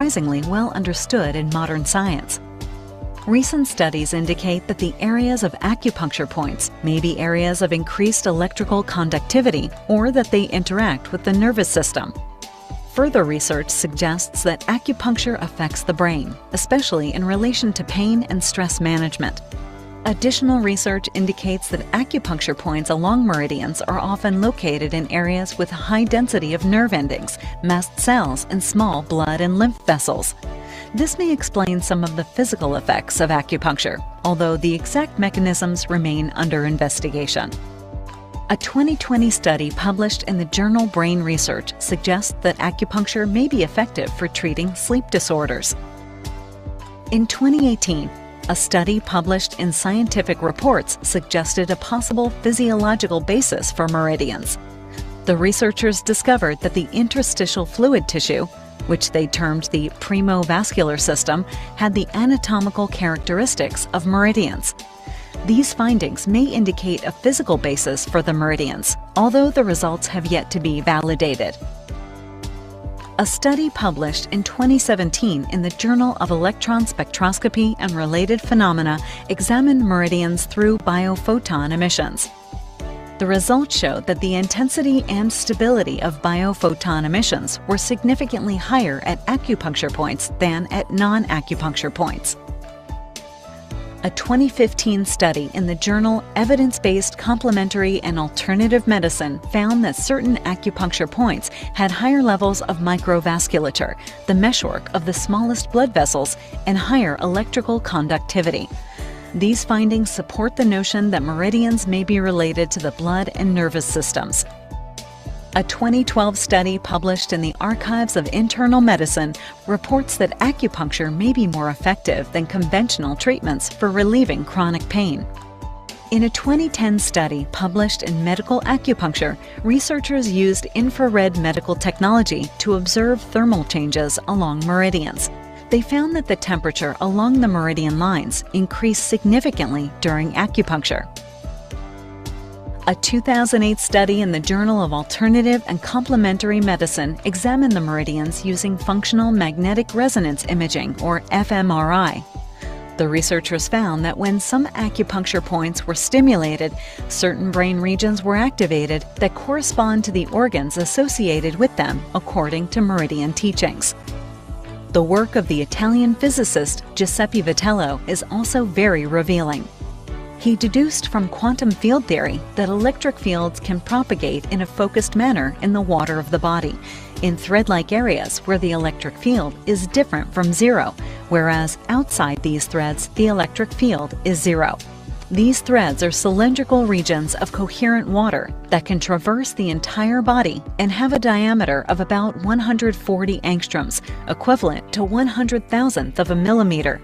surprisingly well understood in modern science. Recent studies indicate that the areas of acupuncture points may be areas of increased electrical conductivity or that they interact with the nervous system. Further research suggests that acupuncture affects the brain, especially in relation to pain and stress management. Additional research indicates that acupuncture points along meridians are often located in areas with a high density of nerve endings, mast cells, and small blood and lymph vessels. This may explain some of the physical effects of acupuncture, although the exact mechanisms remain under investigation. A 2020 study published in the journal Brain Research suggests that acupuncture may be effective for treating sleep disorders. In 2018, a study published in Scientific Reports suggested a possible physiological basis for meridians. The researchers discovered that the interstitial fluid tissue, which they termed the premovascular system, had the anatomical characteristics of meridians. These findings may indicate a physical basis for the meridians, although the results have yet to be validated. A study published in 2017 in the Journal of Electron Spectroscopy and Related Phenomena examined meridians through biophoton emissions. The results showed that the intensity and stability of biophoton emissions were significantly higher at acupuncture points than at non-acupuncture points. A 2015 study in the journal Evidence-Based Complementary and Alternative Medicine found that certain acupuncture points had higher levels of microvasculature, the meshwork of the smallest blood vessels, and higher electrical conductivity. These findings support the notion that meridians may be related to the blood and nervous systems. A 2012 study published in the Archives of Internal Medicine reports that acupuncture may be more effective than conventional treatments for relieving chronic pain. In a 2010 study published in Medical Acupuncture, researchers used infrared medical technology to observe thermal changes along meridians. They found that the temperature along the meridian lines increased significantly during acupuncture. A 2008 study in the Journal of Alternative and Complementary Medicine examined the meridians using functional magnetic resonance imaging, or fMRI. The researchers found that when some acupuncture points were stimulated, certain brain regions were activated that correspond to the organs associated with them, according to meridian teachings. The work of the Italian physicist Giuseppe Vitello is also very revealing. He deduced from quantum field theory that electric fields can propagate in a focused manner in the water of the body, in thread-like areas where the electric field is different from zero, whereas outside these threads the electric field is zero. These threads are cylindrical regions of coherent water that can traverse the entire body and have a diameter of about 140 angstroms, equivalent to 100,000th of a millimeter.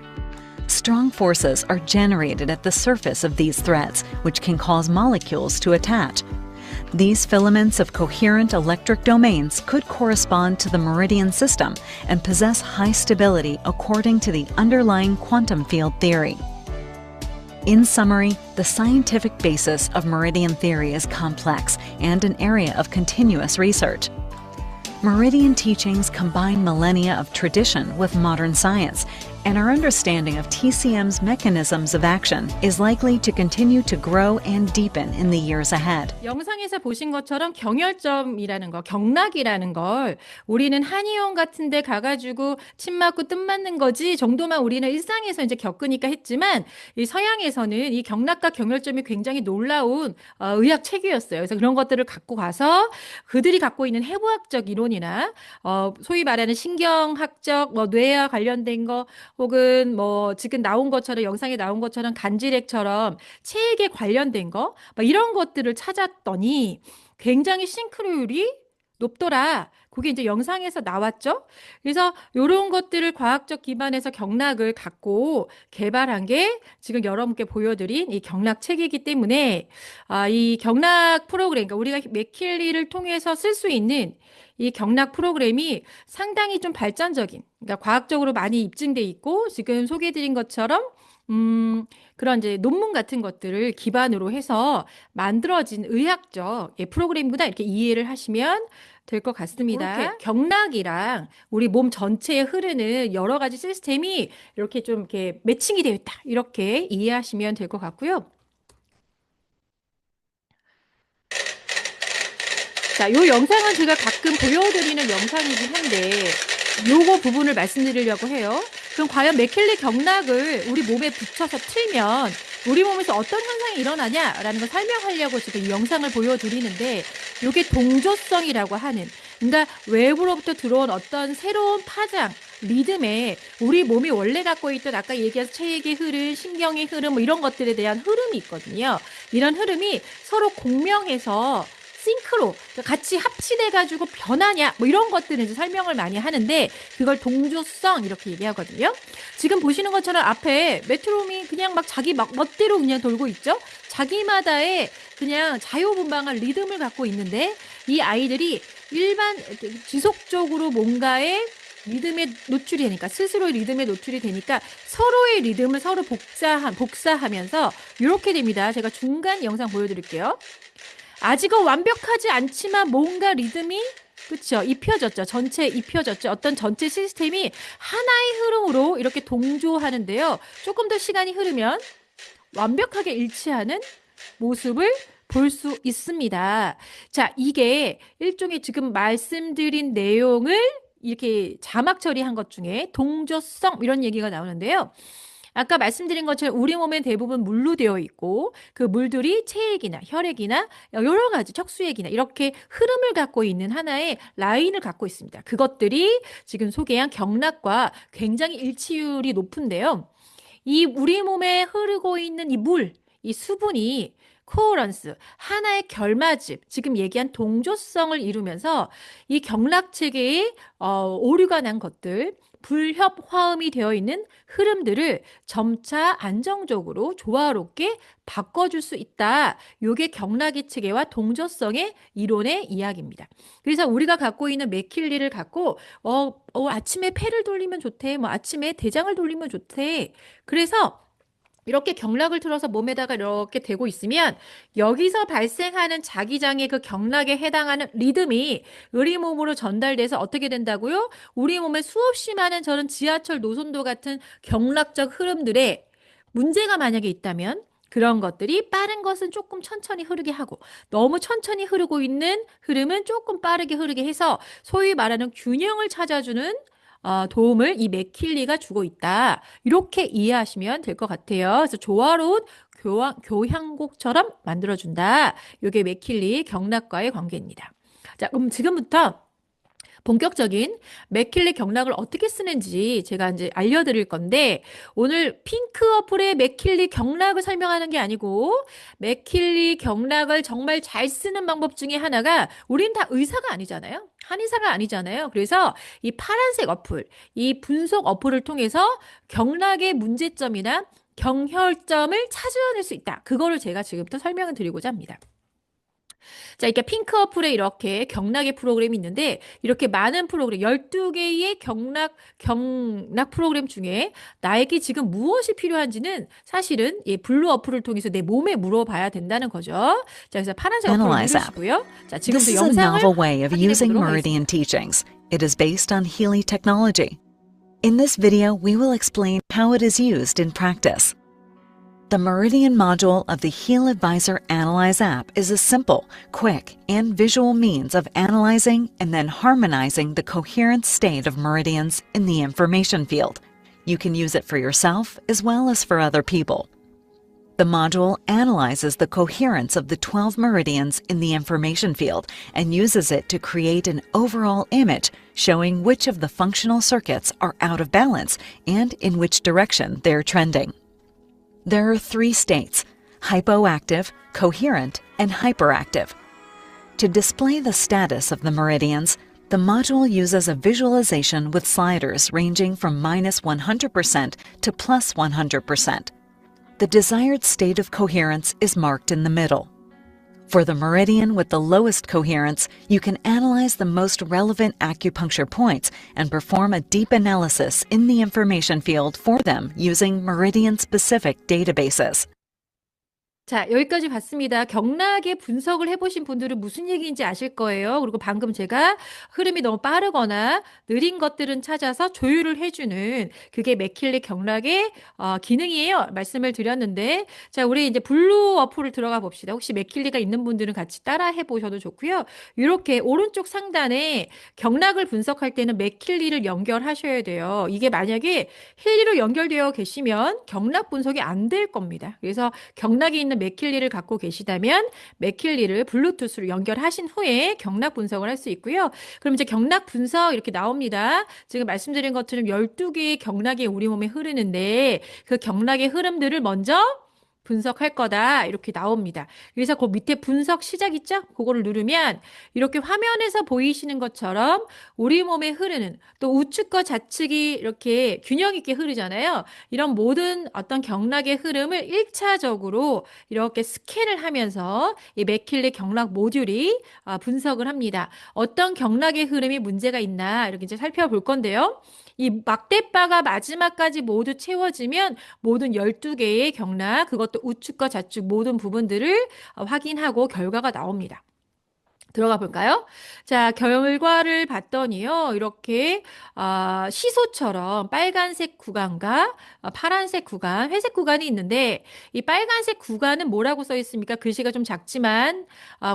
Strong forces are generated at the surface of these threads, which can cause molecules to attach. These filaments of coherent electric domains could correspond to the meridian system and possess high stability according to the underlying quantum field theory. In summary, the scientific basis of meridian theory is complex and an area of continuous research. Meridian teachings combine millennia of tradition with modern science, and our understanding of TCM's mechanisms of action is likely to continue to grow and deepen in the years ahead. 영상에서 보신 것처럼 경혈점이라는 거, 경락이라는 걸 우리는 한의원 같은 데 가가지고 침 맞고 뜸 맞는 거지 정도만 우리는 일상에서 이제 겪으니까 했지만 이 서양에서는 이 경락과 경혈점이 굉장히 놀라운 의학 체계였어요. 그래서 그런 것들을 갖고 가서 그들이 갖고 있는 해부학적 이론이나 소위 말하는 신경학적 뇌와 관련된 거 혹은 지금 나온 것처럼 영상에 나온 것처럼 간질액처럼 체액에 관련된 거 이런 것들을 찾았더니 굉장히 싱크로율이 높더라. 그게 이제 영상에서 나왔죠. 그래서 이런 것들을 과학적 기반에서 경락을 갖고 개발한 게 지금 여러분께 보여드린 이 경락 체계이기 때문에 이 경락 프로그램, 그러니까 우리가 맥킬리를 통해서 쓸 수 있는 이 경락 프로그램이 상당히 좀 발전적인, 그러니까 과학적으로 많이 입증돼 있고 지금 소개해드린 것처럼 그런 이제 논문 같은 것들을 기반으로 해서 만들어진 의학적 프로그램보다 이렇게 이해를 하시면 될 것 같습니다. 이렇게 경락이랑 우리 몸 전체에 흐르는 여러 가지 시스템이 이렇게 좀 이렇게 매칭이 되어 있다. 이렇게 이해하시면 될 것 같고요. 자, 요 영상은 제가 가끔 보여드리는 영상이긴 한데 요거 부분을 말씀드리려고 해요. 그럼 과연 맥킬리 경락을 우리 몸에 붙여서 틀면 우리 몸에서 어떤 현상이 일어나냐라는 걸 설명하려고 지금 이 영상을 보여드리는데 요게 동조성이라고 하는, 그러니까 외부로부터 들어온 어떤 새로운 파장, 리듬에 우리 몸이 원래 갖고 있던 아까 얘기한 체액의 흐름, 신경의 흐름 뭐 이런 것들에 대한 흐름이 있거든요. 이런 흐름이 서로 공명해서 싱크로 같이 합치돼가지고 변하냐 뭐 이런 것들을 이제 설명을 많이 하는데 그걸 동조성 이렇게 얘기하거든요. 지금 보시는 것처럼 앞에 메트로놈이 그냥 막 자기 막 멋대로 그냥 돌고 있죠. 자기마다의 그냥 자유분방한 리듬을 갖고 있는데 이 아이들이 일반 지속적으로 뭔가의 리듬에 노출이 되니까 스스로의 리듬에 노출이 되니까 서로의 리듬을 서로 복사하면서 이렇게 됩니다. 제가 중간 영상 보여드릴게요. 아직은 완벽하지 않지만 뭔가 리듬이 그쵸? 입혀졌죠. 전체 입혀졌죠. 어떤 전체 시스템이 하나의 흐름으로 이렇게 동조하는데요. 조금 더 시간이 흐르면 완벽하게 일치하는 모습을 볼 수 있습니다. 자, 이게 일종의 지금 말씀드린 내용을 이렇게 자막 처리한 것 중에 동조성 이런 얘기가 나오는데요. 아까 말씀드린 것처럼 우리 몸엔 대부분 물로 되어 있고 그 물들이 체액이나 혈액이나 여러 가지 척수액이나 이렇게 흐름을 갖고 있는 하나의 라인을 갖고 있습니다. 그것들이 지금 소개한 경락과 굉장히 일치율이 높은데요. 이 우리 몸에 흐르고 있는 이 물, 이 수분이 코어런스, 하나의 결맞음, 지금 얘기한 동조성을 이루면서 이 경락 체계에 오류가 난 것들, 불협 화음이 되어 있는 흐름들을 점차 안정적으로 조화롭게 바꿔줄 수 있다. 요게 경락의 체계와 동조성의 이론의 이야기입니다. 그래서 우리가 갖고 있는 맥킬리를 갖고 아침에 폐를 돌리면 좋대. 뭐 아침에 대장을 돌리면 좋대. 그래서 이렇게 경락을 틀어서 몸에다가 이렇게 대고 있으면 여기서 발생하는 자기장의 그 경락에 해당하는 리듬이 우리 몸으로 전달돼서 어떻게 된다고요? 우리 몸에 수없이 많은 저런 지하철 노선도 같은 경락적 흐름들에 문제가 만약에 있다면 그런 것들이 빠른 것은 조금 천천히 흐르게 하고 너무 천천히 흐르고 있는 흐름은 조금 빠르게 흐르게 해서 소위 말하는 균형을 찾아주는 도움을 이 맥킬리가 주고 있다. 이렇게 이해하시면 될 것 같아요. 그래서 조화로운 교향곡처럼 만들어준다. 이게 맥킬리 경락과의 관계입니다. 자, 그럼 지금부터 본격적인 맥킬리 경락을 어떻게 쓰는지 제가 이제 알려드릴 건데 오늘 핑크 어플의 맥킬리 경락을 설명하는 게 아니고 맥킬리 경락을 정말 잘 쓰는 방법 중에 하나가 우린 다 의사가 아니잖아요. 한의사가 아니잖아요. 그래서 이 파란색 어플, 이 분석 어플을 통해서 경락의 문제점이나 경혈점을 찾아낼 수 있다. 그거를 제가 지금부터 설명을 드리고자 합니다. 자, 이렇게 핑크 어플에 이렇게 경락의 프로그램이 있는데 이렇게 많은 프로그램, 12개의 경락 프로그램 중에 나에게 지금 무엇이 필요한지는 사실은 이 블루 어플을 통해서 내 몸에 물어봐야 된다는 거죠. 자, 그래서 파란색 어플을 누르시고요. 자, This 지금부터 is a 영상을 novel way of 확인해 using 보도록 Meridian 하겠습니다. teachings. It is based on Healy technology. In this video, we will explain how it is used in practice. The Meridian module of the Heal Advisor Analyze app is a simple, quick, and visual means of analyzing and then harmonizing the coherent state of meridians in the information field. You can use it for yourself as well as for other people. The module analyzes the coherence of the 12 meridians in the information field and uses it to create an overall image showing which of the functional circuits are out of balance and in which direction they're trending. There are 3 states: hypoactive, coherent, and hyperactive. To display the status of the meridians, the module uses a visualization with sliders ranging from -100% to +100%. The desired state of coherence is marked in the middle. For the meridian with the lowest coherence, you can analyze the most relevant acupuncture points and perform a deep analysis in the information field for them using meridian-specific databases. 자, 여기까지 봤습니다. 경락의 분석을 해보신 분들은 무슨 얘기인지 아실 거예요. 그리고 방금 제가 흐름이 너무 빠르거나 느린 것들은 찾아서 조율을 해주는 그게 맥킬리 경락의 기능이에요. 말씀을 드렸는데, 자, 우리 이제 블루 어플을 들어가 봅시다. 혹시 맥킬리가 있는 분들은 같이 따라 해보셔도 좋고요. 이렇게 오른쪽 상단에 경락을 분석할 때는 맥킬리를 연결하셔야 돼요. 이게 만약에 힐리로 연결되어 계시면 경락 분석이 안 될 겁니다. 그래서 경락이 있는 맥킬리를 갖고 계시다면 맥킬리를 블루투스로 연결하신 후에 경락 분석을 할 수 있고요. 그럼 이제 경락 분석 이렇게 나옵니다. 지금 말씀드린 것처럼 12개의 경락이 우리 몸에 흐르는데 그 경락의 흐름들을 먼저 분석할 거다 이렇게 나옵니다. 그래서 그 밑에 분석 시작 있죠? 그거를 누르면 이렇게 화면에서 보이시는 것처럼 우리 몸에 흐르는 또 우측과 좌측이 이렇게 균형 있게 흐르잖아요. 이런 모든 어떤 경락의 흐름을 1차적으로 이렇게 스캔을 하면서 이 맥킬리 경락 모듈이 분석을 합니다. 어떤 경락의 흐름이 문제가 있나 이렇게 이제 살펴볼 건데요. 이 막대바가 마지막까지 모두 채워지면 모든 12개의 경락, 그것도 우측과 좌측 모든 부분들을 확인하고 결과가 나옵니다. 들어가 볼까요? 자, 결과를 봤더니요. 이렇게 시소처럼 빨간색 구간과 파란색 구간, 회색 구간이 있는데 이 빨간색 구간은 뭐라고 써 있습니까? 글씨가 좀 작지만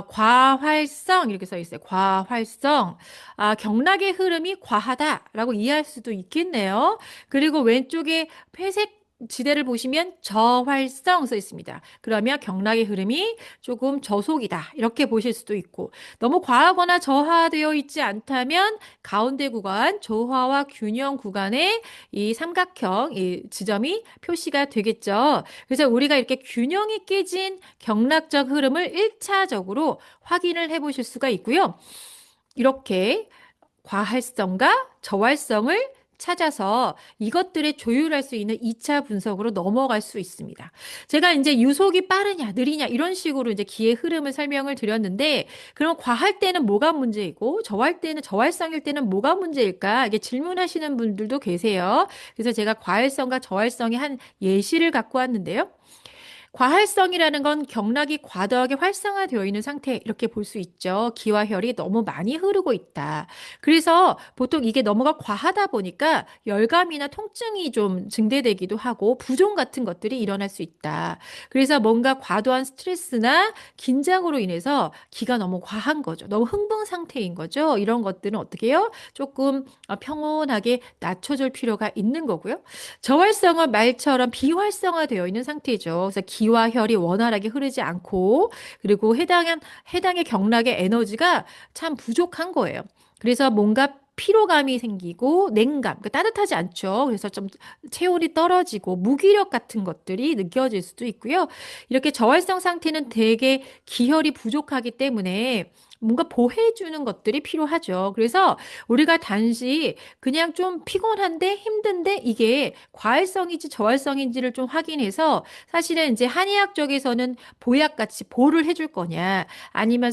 과활성 이렇게 써 있어요. 과활성. 경락의 흐름이 과하다라고 이해할 수도 있겠네요. 그리고 왼쪽에 회색 지대를 보시면 저활성 써 있습니다. 그러면 경락의 흐름이 조금 저속이다. 이렇게 보실 수도 있고 너무 과하거나 저하되어 있지 않다면 가운데 구간, 조화와 균형 구간에 이 삼각형 이 지점이 표시가 되겠죠. 그래서 우리가 이렇게 균형이 깨진 경락적 흐름을 1차적으로 확인을 해 보실 수가 있고요. 이렇게 과활성과 저활성을 찾아서 이것들을 조율할 수 있는 2차 분석으로 넘어갈 수 있습니다. 제가 이제 유속이 빠르냐, 느리냐, 이런 식으로 이제 기의 흐름을 설명을 드렸는데, 그럼 과할 때는 뭐가 문제이고, 저활성일 때는 뭐가 문제일까? 이게 질문하시는 분들도 계세요. 그래서 제가 과활성과 저활성의 한 예시를 갖고 왔는데요. 과활성이라는 건 경락이 과도하게 활성화되어 있는 상태 이렇게 볼 수 있죠. 기와 혈이 너무 많이 흐르고 있다. 그래서 보통 이게 너무가 과하다 보니까 열감이나 통증이 좀 증대되기도 하고 부종 같은 것들이 일어날 수 있다. 그래서 뭔가 과도한 스트레스나 긴장으로 인해서 기가 너무 과한 거죠. 너무 흥분 상태인 거죠. 이런 것들은 어떻게 해요? 조금 평온하게 낮춰줄 필요가 있는 거고요. 저활성은 말처럼 비활성화되어 있는 상태죠. 그래서 기와 혈이 원활하게 흐르지 않고 그리고 해당의 경락의 에너지가 참 부족한 거예요. 그래서 뭔가 피로감이 생기고 냉감, 그러니까 따뜻하지 않죠. 그래서 좀 체온이 떨어지고 무기력 같은 것들이 느껴질 수도 있고요. 이렇게 저활성 상태는 대개 기혈이 부족하기 때문에 뭔가 보호해주는 것들이 필요하죠. 그래서 우리가 단지 그냥 좀 피곤한데 힘든데 이게 과활성인지 저활성인지를 좀 확인해서 사실은 이제 한의학 쪽에서는 보약같이 보를 해줄 거냐 아니면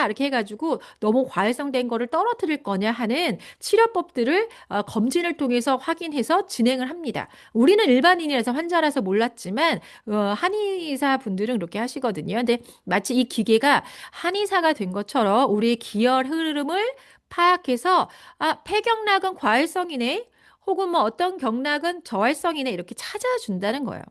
이렇게 해가지고 너무 과활성된 거를 떨어뜨릴 거냐 하는 치료법들을 검진을 통해서 확인해서 진행을 합니다. 우리는 일반인이라서 환자라서 몰랐지만 한의사 분들은 그렇게 하시거든요. 근데 마치 이 기계가 한의사가 된 것처럼 우리의 기혈 흐름을 파악해서 폐경락은 과활성이네 혹은 뭐 어떤 경락은 저활성이네 이렇게 찾아준다는 거예요.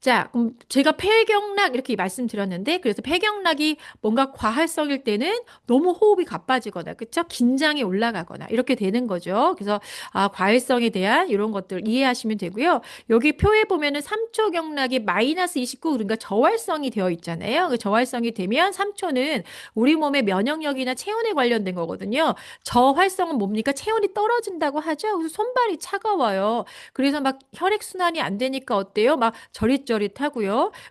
자, 그럼 제가 폐경락 이렇게 말씀드렸는데 그래서 폐경락이 뭔가 과활성일 때는 너무 호흡이 가빠지거나 그쵸? 긴장이 올라가거나 이렇게 되는 거죠. 그래서 과활성에 대한 이런 것들 이해하시면 되고요. 여기 표에 보면은 3초 경락이 마이너스 29 그러니까 저활성이 되어 있잖아요. 그 저활성이 되면 3초는 우리 몸의 면역력이나 체온에 관련된 거거든요. 저활성은 뭡니까? 체온이 떨어진다고 하죠. 그래서 손발이 차가워요. 그래서 막 혈액순환이 안 되니까 어때요? 막 저릿저릿하고요.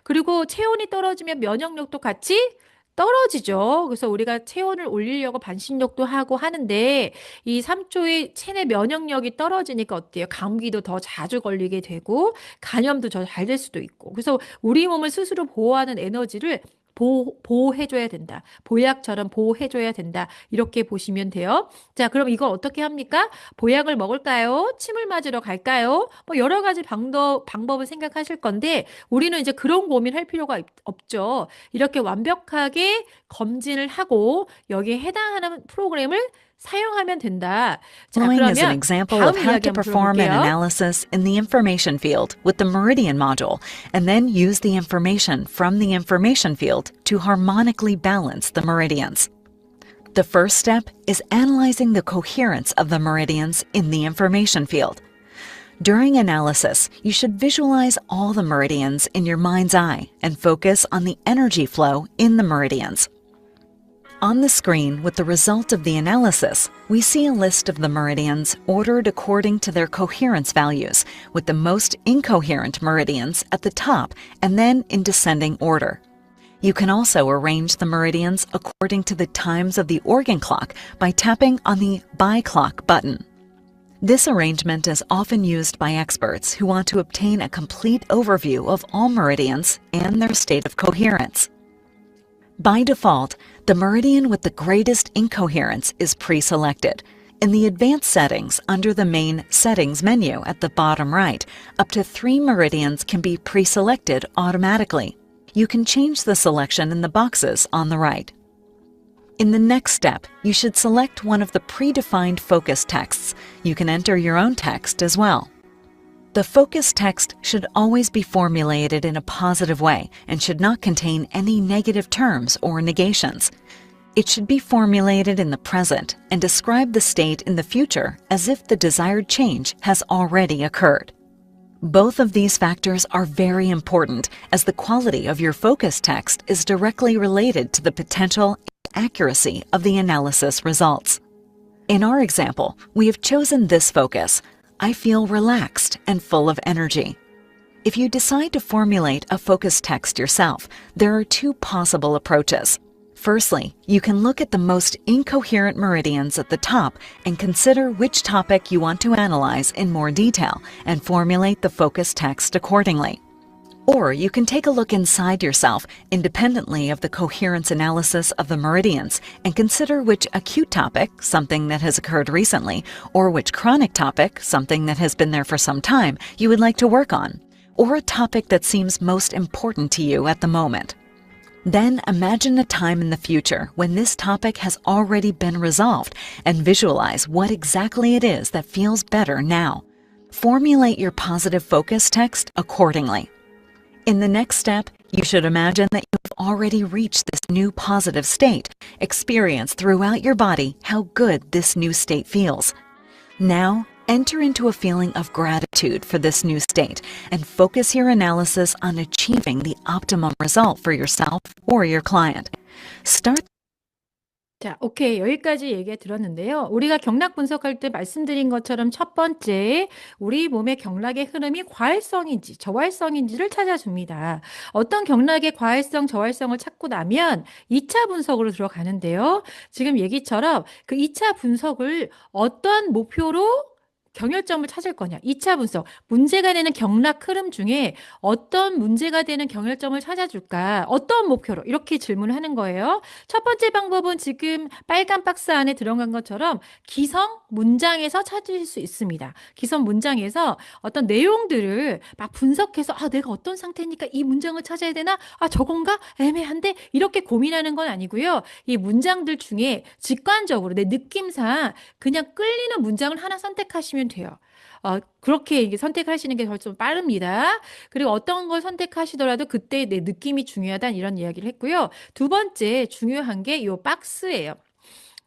그리고 체온이 떨어지면 면역력도 같이 떨어지죠. 그래서 우리가 체온을 올리려고 반신욕도 하고 하는데 이 3초의 체내 면역력이 떨어지니까 어때요? 감기도 더 자주 걸리게 되고 감염도 더 잘 될 수도 있고. 그래서 우리 몸을 스스로 보호하는 에너지를 보호해줘야 된다. 보약처럼 보호해줘야 된다. 이렇게 보시면 돼요. 자, 그럼 이걸 어떻게 합니까? 보약을 먹을까요? 침을 맞으러 갈까요? 뭐 여러 가지 방법을 생각하실 건데 우리는 이제 그런 고민할 필요가 없죠. 이렇게 완벽하게 검진을 하고 여기에 해당하는 프로그램을 사용하면 된다. 자, Following is an 그러면 example 다음 of how 이야기 to 한번 perform an 들어볼게요. analysis in the information field with the Meridian module, and then use the information from the information field to harmonically balance the meridians. The first step is analyzing the coherence of the meridians in the information field. During analysis, you should visualize all the meridians in your mind's eye and focus on the energy flow in the meridians. On the screen with the result of the analysis, we see a list of the meridians ordered according to their coherence values, with the most incoherent meridians at the top and then in descending order. You can also arrange the meridians according to the times of the organ clock by tapping on the By Clock button. This arrangement is often used by experts who want to obtain a complete overview of all meridians and their state of coherence. By default, the meridian with the greatest incoherence is pre-selected. In the Advanced Settings, under the main Settings menu at the bottom right, up to 3 meridians can be pre-selected automatically. You can change the selection in the boxes on the right. In the next step, you should select one of the predefined focus texts. You can enter your own text as well. The focus text should always be formulated in a positive way and should not contain any negative terms or negations. It should be formulated in the present and describe the state in the future as if the desired change has already occurred. Both of these factors are very important as the quality of your focus text is directly related to the potential and accuracy of the analysis results. In our example, we have chosen this focus. I feel relaxed and full of energy. If you decide to formulate a focus text yourself, there are 2 possible approaches. Firstly, you can look at the most incoherent meridians at the top and consider which topic you want to analyze in more detail and formulate the focus text accordingly. Or you can take a look inside yourself independently of the coherence analysis of the meridians and consider which acute topic, something that has occurred recently, or which chronic topic, something that has been there for some time, you would like to work on, or a topic that seems most important to you at the moment. Then imagine a time in the future when this topic has already been resolved and visualize what exactly it is that feels better now. Formulate your positive focus text accordingly. In the next step, you should imagine that you have already reached this new positive state. Experience throughout your body how good this new state feels. Now, enter into a feeling of gratitude for this new state and focus your analysis on achieving the optimum result for yourself or your client. Start. 자, 오케이. 여기까지 얘기 들었는데요. 우리가 경락 분석할 때 말씀드린 것처럼 첫 번째, 우리 몸의 경락의 흐름이 과활성인지 저활성인지를 찾아줍니다. 어떤 경락의 과활성, 저활성을 찾고 나면 2차 분석으로 들어가는데요. 지금 얘기처럼 그 2차 분석을 어떤 목표로 경혈점을 찾을 거냐. 2차 분석. 문제가 되는 경락 흐름 중에 어떤 문제가 되는 경혈점을 찾아줄까? 어떤 목표로? 이렇게 질문을 하는 거예요. 첫 번째 방법은 지금 빨간 박스 안에 들어간 것처럼 기성 문장에서 찾을 수 있습니다. 기성 문장에서 어떤 내용들을 막 분석해서 내가 어떤 상태니까 이 문장을 찾아야 되나? 저건가? 애매한데? 이렇게 고민하는 건 아니고요. 이 문장들 중에 직관적으로 내 느낌상 그냥 끌리는 문장을 하나 선택하시면 돼요. 그렇게 이게 선택하시는 게 좀 빠릅니다. 그리고 어떤 걸 선택하시더라도 그때 내 느낌이 중요하다는 이런 이야기를 했고요. 두 번째 중요한 게 이 박스예요.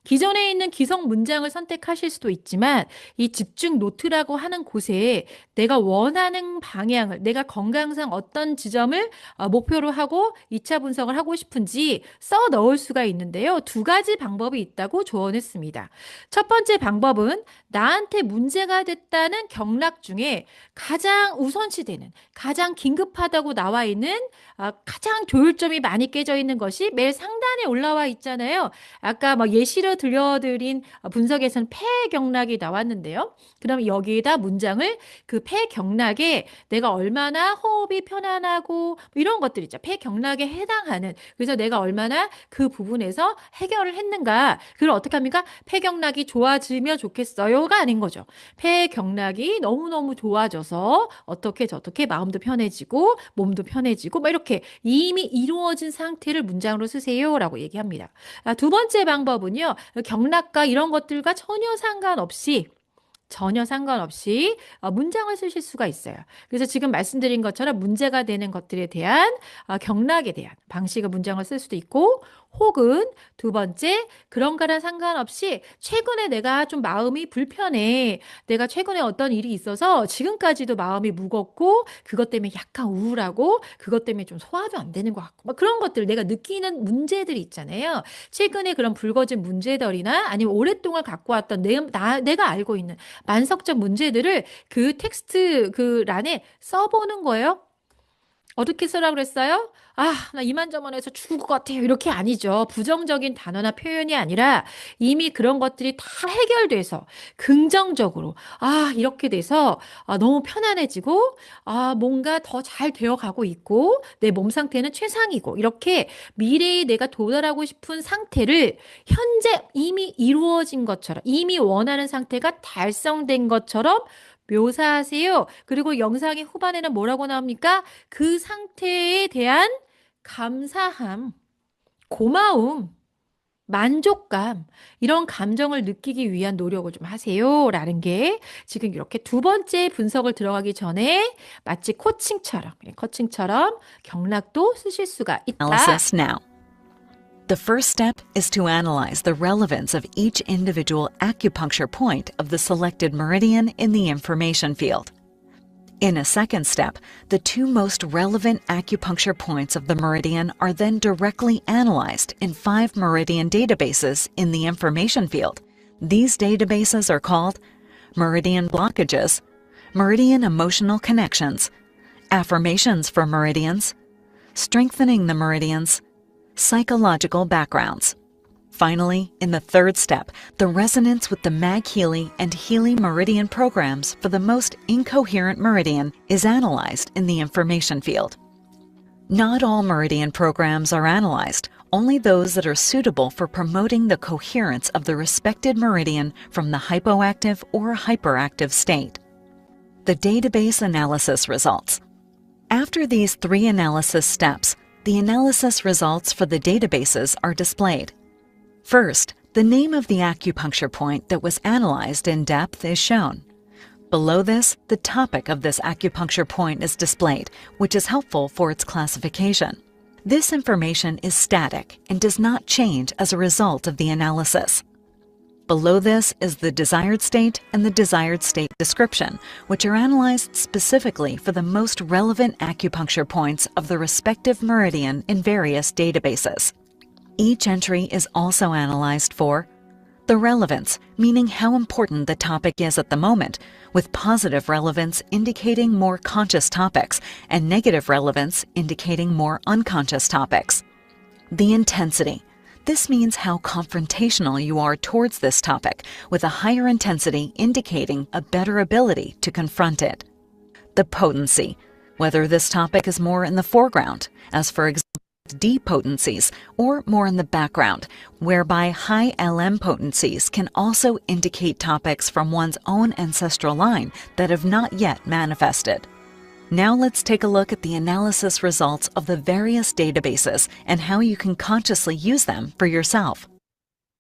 기존에 있는 기성 문장을 선택하실 수도 있지만 이 집중 노트라고 하는 곳에 내가 원하는 방향을, 내가 건강상 어떤 지점을 목표로 하고 2차 분석을 하고 싶은지 써 넣을 수가 있는데요. 2가지 방법이 있다고 조언했습니다. 첫 번째 방법은 나한테 문제가 됐다는 경락 중에 가장 우선시되는, 가장 긴급하다고 나와 있는 가장 조율점이 많이 깨져 있는 것이 매일 상단에 올라와 있잖아요. 아까 막 예시로 들려드린 분석에서는 폐경락이 나왔는데요. 그럼 여기에다 문장을 그 폐경락에 내가 얼마나 호흡이 편안하고 이런 것들 있죠. 폐경락에 해당하는, 그래서 내가 얼마나 그 부분에서 해결을 했는가. 그걸 어떻게 합니까? 폐경락이 좋아지면 좋겠어요가 아닌 거죠. 폐경락이 너무너무 좋아져서 어떻게 저렇게 마음도 편해지고 몸도 편해지고 막 이렇게 이미 이루어진 상태를 문장으로 쓰세요라고 얘기합니다. 두 번째 방법은요. 경락과 이런 것들과 전혀 상관없이 문장을 쓰실 수가 있어요. 그래서 지금 말씀드린 것처럼 문제가 되는 것들에 대한 경락에 대한 방식의 문장을 쓸 수도 있고, 혹은 두 번째, 그런 거랑 상관없이 최근에 내가 좀 마음이 불편해. 내가 최근에 어떤 일이 있어서 지금까지도 마음이 무겁고 그것 때문에 약간 우울하고 그것 때문에 좀 소화도 안 되는 것 같고 막 그런 것들 내가 느끼는 문제들이 있잖아요. 최근에 그런 불거진 문제들이나 아니면 오랫동안 갖고 왔던 내가 알고 있는 만성적 문제들을 그 텍스트 그 란에 써보는 거예요. 어떻게 쓰라고 그랬어요? 나 이만저만해서 죽을 것 같아요. 이렇게 아니죠. 부정적인 단어나 표현이 아니라 이미 그런 것들이 다 해결돼서 긍정적으로 이렇게 돼서 너무 편안해지고 뭔가 더 잘 되어가고 있고 내 몸 상태는 최상이고 이렇게 미래에 내가 도달하고 싶은 상태를 현재 이미 이루어진 것처럼 이미 원하는 상태가 달성된 것처럼 묘사하세요. 그리고 영상의 후반에는 뭐라고 나옵니까? 그 상태에 대한 감사함, 고마움, 만족감, 이런 감정을 느끼기 위한 노력을 좀 하세요라는 게 지금 이렇게 두 번째 분석을 들어가기 전에 마치 코칭처럼 경락도 쓰실 수가 있다. Analysis now. The first step is to analyze the relevance of each individual acupuncture point of the selected meridian in the information field. In a second step, the two most relevant acupuncture points of the meridian are then directly analyzed in 5 meridian databases in the information field. These databases are called Meridian Blockages, Meridian Emotional Connections, Affirmations for Meridians, Strengthening the Meridians, Psychological Backgrounds. Finally, in the third step, the resonance with the Mag Healy and Healy Meridian programs for the most incoherent meridian is analyzed in the information field. Not all meridian programs are analyzed, only those that are suitable for promoting the coherence of the respected meridian from the hypoactive or hyperactive state. The database analysis results. After these 3 analysis steps, the analysis results for the databases are displayed. First, the name of the acupuncture point that was analyzed in depth is shown. Below this, the topic of this acupuncture point is displayed, which is helpful for its classification. This information is static and does not change as a result of the analysis. Below this is the desired state and the desired state description, which are analyzed specifically for the most relevant acupuncture points of the respective meridian in various databases. Each entry is also analyzed for the relevance, meaning how important the topic is at the moment, with positive relevance indicating more conscious topics and negative relevance indicating more unconscious topics. The intensity. This means how confrontational you are towards this topic, with a higher intensity indicating a better ability to confront it. The potency. Whether this topic is more in the foreground, as for example, D potencies, or more in the background, whereby high LM potencies can also indicate topics from one's own ancestral line that have not yet manifested. Now let's take a look at the analysis results of the various databases and how you can consciously use them for yourself.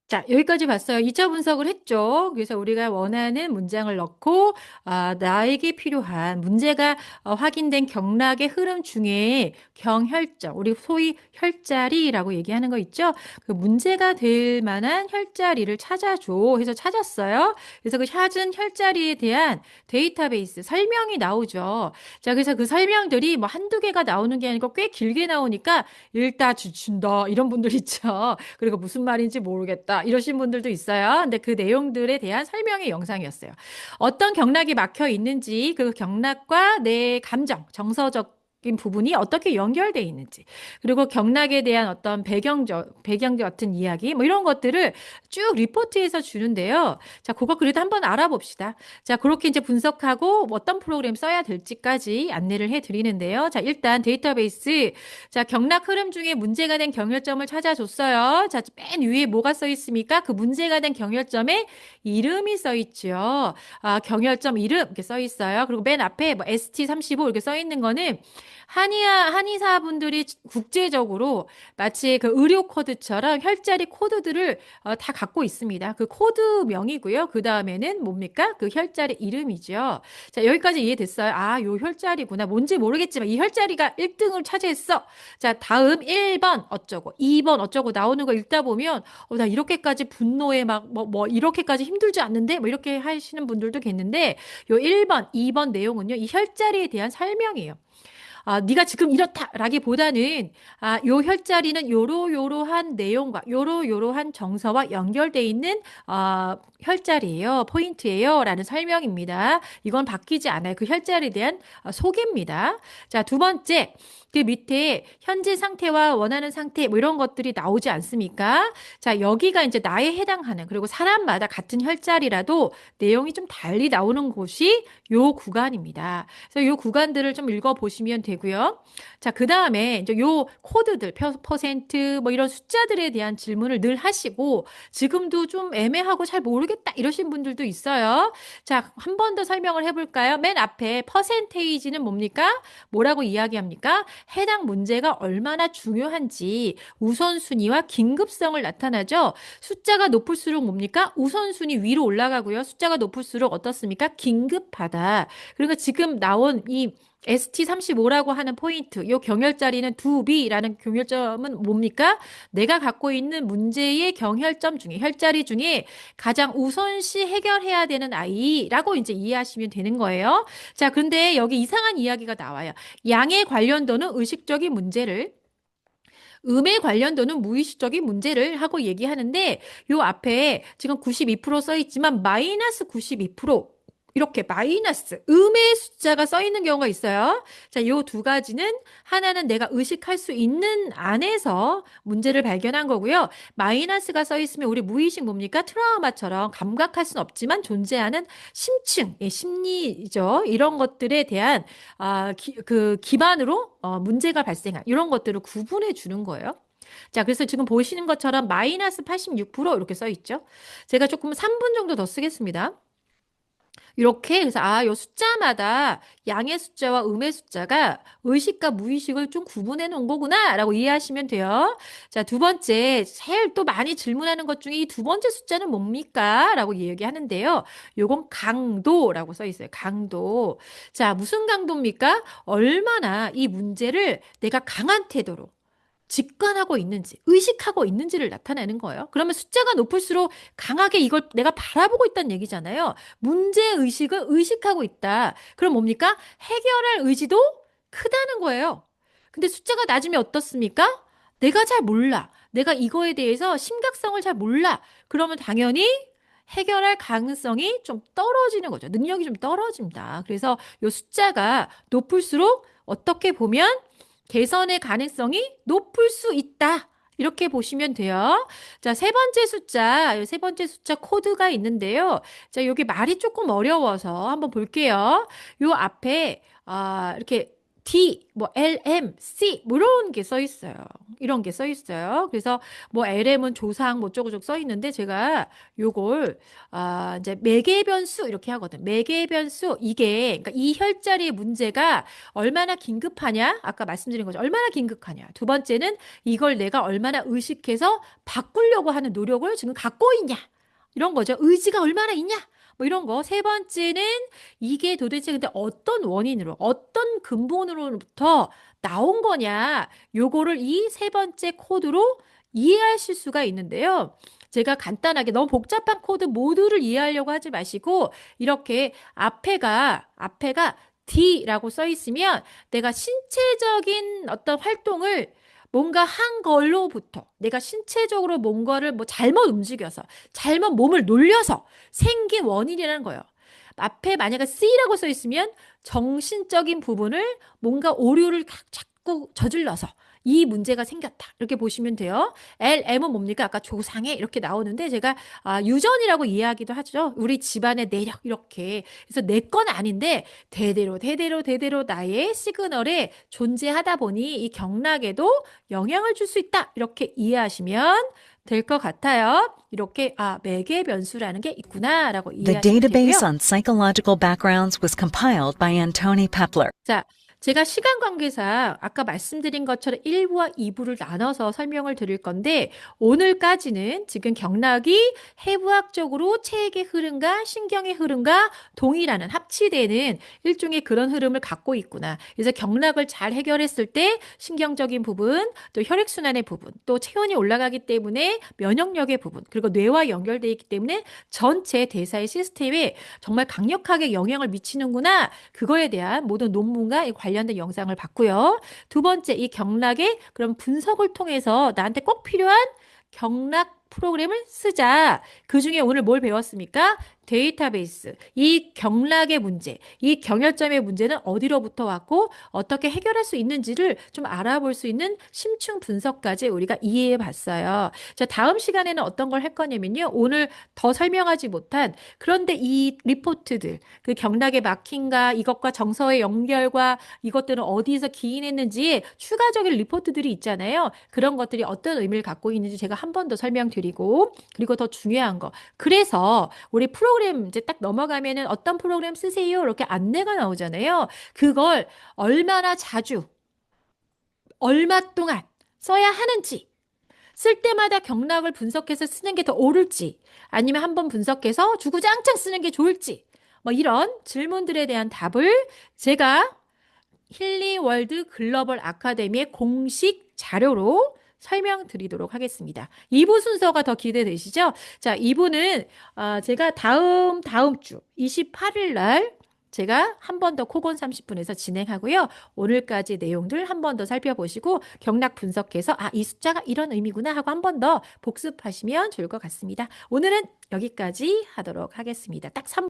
자, 여기까지 봤어요. 2차 분석을 했죠. 그래서 우리가 원하는 문장을 넣고 나에게 필요한 문제가 확인된 경락의 흐름 중에 경혈적, 우리 소위 혈자리라고 얘기하는 거 있죠. 그 문제가 될 만한 혈자리를 찾아줘 해서 찾았어요. 그래서 그 찾은 혈자리에 대한 데이터베이스 설명이 나오죠. 자, 그래서 그 설명들이 뭐 한두 개가 나오는 게 아니고 꽤 길게 나오니까 읽다 지친다 이런 분들 있죠. 그리고 무슨 말인지 모르겠다 이러신 분들도 있어요. 근데 그 내용들에 대한 설명의 영상이었어요. 어떤 경락이 막혀 있는지 그 경락과 내 감정, 정서적 부분이 어떻게 연결되어 있는지, 그리고 경락에 대한 어떤 배경 같은 이야기, 뭐 이런 것들을 쭉 리포트해서 주는데요. 자, 그거 그래도 한번 알아봅시다. 자, 그렇게 이제 분석하고 어떤 프로그램 써야 될지까지 안내를 해 드리는데요. 자, 일단 데이터베이스. 자, 경락 흐름 중에 문제가 된 경혈점을 찾아줬어요. 자, 맨 위에 뭐가 써 있습니까? 그 문제가 된 경혈점에 이름이 써 있죠. 아, 경혈점 이름 이렇게 써 있어요. 그리고 맨 앞에 뭐 ST35 이렇게 써 있는 거는 한의사분들이 국제적으로 마치 그 의료 코드처럼 혈자리 코드들을 다 갖고 있습니다. 그 코드명이고요. 그 다음에는 뭡니까? 그 혈자리 이름이죠. 자, 여기까지 이해됐어요? 아, 요 혈자리구나. 뭔지 모르겠지만 이 혈자리가 1등을 차지했어. 자, 다음 1번 어쩌고, 2번 어쩌고 나오는 거 읽다 보면 나 이렇게까지 분노에 막 이렇게까지 힘들지 않는데 뭐 이렇게 하시는 분들도 계는데 요 1번, 2번 내용은요. 이 혈자리에 대한 설명이에요. 아, 네가 지금 이렇다라기보다는 요 혈자리는 요러요러한 내용과 요러요러한 정서와 연결돼 있는 혈자리예요. 포인트예요. 라는 설명입니다. 이건 바뀌지 않아요. 그 혈자리에 대한 소개입니다. 자, 두 번째. 그 밑에 현재 상태와 원하는 상태 뭐 이런 것들이 나오지 않습니까? 자, 여기가 이제 나에 해당하는 그리고 사람마다 같은 혈자리라도 내용이 좀 달리 나오는 곳이 요 구간입니다. 그래서 요 구간들을 좀 읽어보시면 되고요. 자, 그 다음에 이제 요 코드들, 퍼센트 뭐 이런 숫자들에 대한 질문을 늘 하시고 지금도 좀 애매하고 잘 모르겠다 이러신 분들도 있어요. 자, 한 번 더 설명을 해볼까요? 맨 앞에 퍼센테이지는 뭡니까? 뭐라고 이야기합니까? 해당 문제가 얼마나 중요한지 우선순위와 긴급성을 나타나죠. 숫자가 높을수록 뭡니까? 우선순위 위로 올라가고요. 숫자가 높을수록 어떻습니까? 긴급하다. 그러니까 지금 나온 이 ST35라고 하는 포인트, 이 경혈자리는 2B라는 경혈점은 뭡니까? 내가 갖고 있는 문제의 경혈점 중에, 혈자리 중에 가장 우선시 해결해야 되는 아이라고 이제 이해하시면 되는 거예요. 자, 근데 여기 이상한 이야기가 나와요. 양에 관련도는 의식적인 문제를, 음에 관련도는 무의식적인 문제를 하고 얘기하는데 요 앞에 지금 92% 써있지만 마이너스 92% 이렇게 마이너스 음의 숫자가 써 있는 경우가 있어요. 자, 요 두 가지는 하나는 내가 의식할 수 있는 안에서 문제를 발견한 거고요. 마이너스가 써 있으면 우리 무의식 뭡니까? 트라우마처럼 감각할 수는 없지만 존재하는 심층, 심리죠. 이런 것들에 대한 그 기반으로 문제가 발생한 이런 것들을 구분해 주는 거예요. 자, 그래서 지금 보시는 것처럼 마이너스 86% 이렇게 써 있죠. 제가 조금 3분 정도 더 쓰겠습니다. 이렇게 그래서 요 숫자마다 양의 숫자와 음의 숫자가 의식과 무의식을 좀 구분해 놓은 거구나라고 이해하시면 돼요. 자, 두 번째 제일 또 많이 질문하는 것 중에 이 두 번째 숫자는 뭡니까? 라고 얘기하는데요. 요건 강도라고 써 있어요. 강도. 자, 무슨 강도입니까? 얼마나 이 문제를 내가 강한 태도로 직관하고 있는지, 의식하고 있는지를 나타내는 거예요. 그러면 숫자가 높을수록 강하게 이걸 내가 바라보고 있다는 얘기잖아요. 문제의식을 의식하고 있다. 그럼 뭡니까? 해결할 의지도 크다는 거예요. 근데 숫자가 낮으면 어떻습니까? 내가 잘 몰라. 내가 이거에 대해서 심각성을 잘 몰라. 그러면 당연히 해결할 가능성이 좀 떨어지는 거죠. 능력이 좀 떨어집니다. 그래서 이 숫자가 높을수록 어떻게 보면 개선의 가능성이 높을 수 있다. 이렇게 보시면 돼요. 자, 세 번째 숫자 코드가 있는데요. 자, 여기 말이 조금 어려워서 한번 볼게요. 요 앞에, 이렇게 D, 뭐 LM, C, 뭐 이런 게 써 있어요. 이런 게 써 있어요. 그래서 뭐 LM은 조상, 뭐 어쩌고저쩌고 써 있는데 제가 요걸, 이제 매개 변수 이렇게 하거든. 매개 변수, 이게, 그러니까 이 혈자리의 문제가 얼마나 긴급하냐? 아까 말씀드린 거죠. 얼마나 긴급하냐? 두 번째는 이걸 내가 얼마나 의식해서 바꾸려고 하는 노력을 지금 갖고 있냐? 이런 거죠. 의지가 얼마나 있냐? 뭐 이런 거. 세 번째는 이게 도대체 근데 어떤 원인으로, 어떤 근본으로부터 나온 거냐. 요거를 이 세 번째 코드로 이해하실 수가 있는데요. 제가 간단하게 너무 복잡한 코드 모두를 이해하려고 하지 마시고 이렇게 앞에가 D라고 써 있으면 내가 신체적인 어떤 활동을 뭔가 한 걸로부터 내가 신체적으로 뭔가를 뭐 잘못 움직여서 잘못 몸을 놀려서 생긴 원인이라는 거예요. 앞에 만약에 C라고 써 있으면 정신적인 부분을 뭔가 오류를 자꾸 저질러서 이 문제가 생겼다. 이렇게 보시면 돼요. LM은 뭡니까? 아까 조상에 이렇게 나오는데 제가 유전이라고 이해하기도 하죠. 우리 집안의 내력 이렇게. 그래서 내 건 아닌데 대대로 나의 시그널에 존재하다 보니 이 경락에도 영향을 줄 수 있다. 이렇게 이해하시면 될 것 같아요. 이렇게 매개 변수라는 게 있구나라고 The 이해하시면 database 되고요. on psychological backgrounds was compiled by Antoni Pepler. 자, 제가 시간 관계상 아까 말씀드린 것처럼 1부와 2부를 나눠서 설명을 드릴 건데 오늘까지는 지금 경락이 해부학적으로 체액의 흐름과 신경의 흐름과 동일하는 합치되는 일종의 그런 흐름을 갖고 있구나. 그래서 경락을 잘 해결했을 때 신경적인 부분, 또 혈액순환의 부분, 또 체온이 올라가기 때문에 면역력의 부분, 그리고 뇌와 연결되어 있기 때문에 전체 대사의 시스템에 정말 강력하게 영향을 미치는구나. 그거에 대한 모든 논문과 관련된 영상을 봤고요. 두 번째, 이 경락의 그런 분석을 통해서 나한테 꼭 필요한 경락 프로그램을 쓰자. 그 중에 오늘 뭘 배웠습니까? 데이터베이스. 이 경락의 문제, 이 경혈점의 문제는 어디로부터 왔고 어떻게 해결할 수 있는지를 좀 알아볼 수 있는 심층 분석까지 우리가 이해해 봤어요. 자, 다음 시간에는 어떤 걸 할 거냐면요. 오늘 더 설명하지 못한 그런데 이 리포트들, 그 경락의 막힘과 이것과 정서의 연결과 이것들은 어디에서 기인했는지 추가적인 리포트들이 있잖아요. 그런 것들이 어떤 의미를 갖고 있는지 제가 한 번 더 설명드리고 그리고 더 중요한 거. 그래서 우리 프로그램 이제 딱 넘어가면은 어떤 프로그램 쓰세요 이렇게 안내가 나오잖아요. 그걸 얼마나 자주, 얼마 동안 써야 하는지, 쓸 때마다 경락을 분석해서 쓰는 게 더 옳을지, 아니면 한번 분석해서 주구장창 쓰는 게 좋을지, 뭐 이런 질문들에 대한 답을 제가 힐리월드 글로벌 아카데미의 공식 자료로 설명드리도록 하겠습니다. 2부 순서가 더 기대되시죠? 자, 2부는 제가 다음 주 28일 날 제가 한 번 더 코곤 30분에서 진행하고요. 오늘까지 내용들 한 번 더 살펴보시고 경락 분석해서 이 숫자가 이런 의미구나 하고 한 번 더 복습하시면 좋을 것 같습니다. 오늘은 여기까지 하도록 하겠습니다. 딱 3분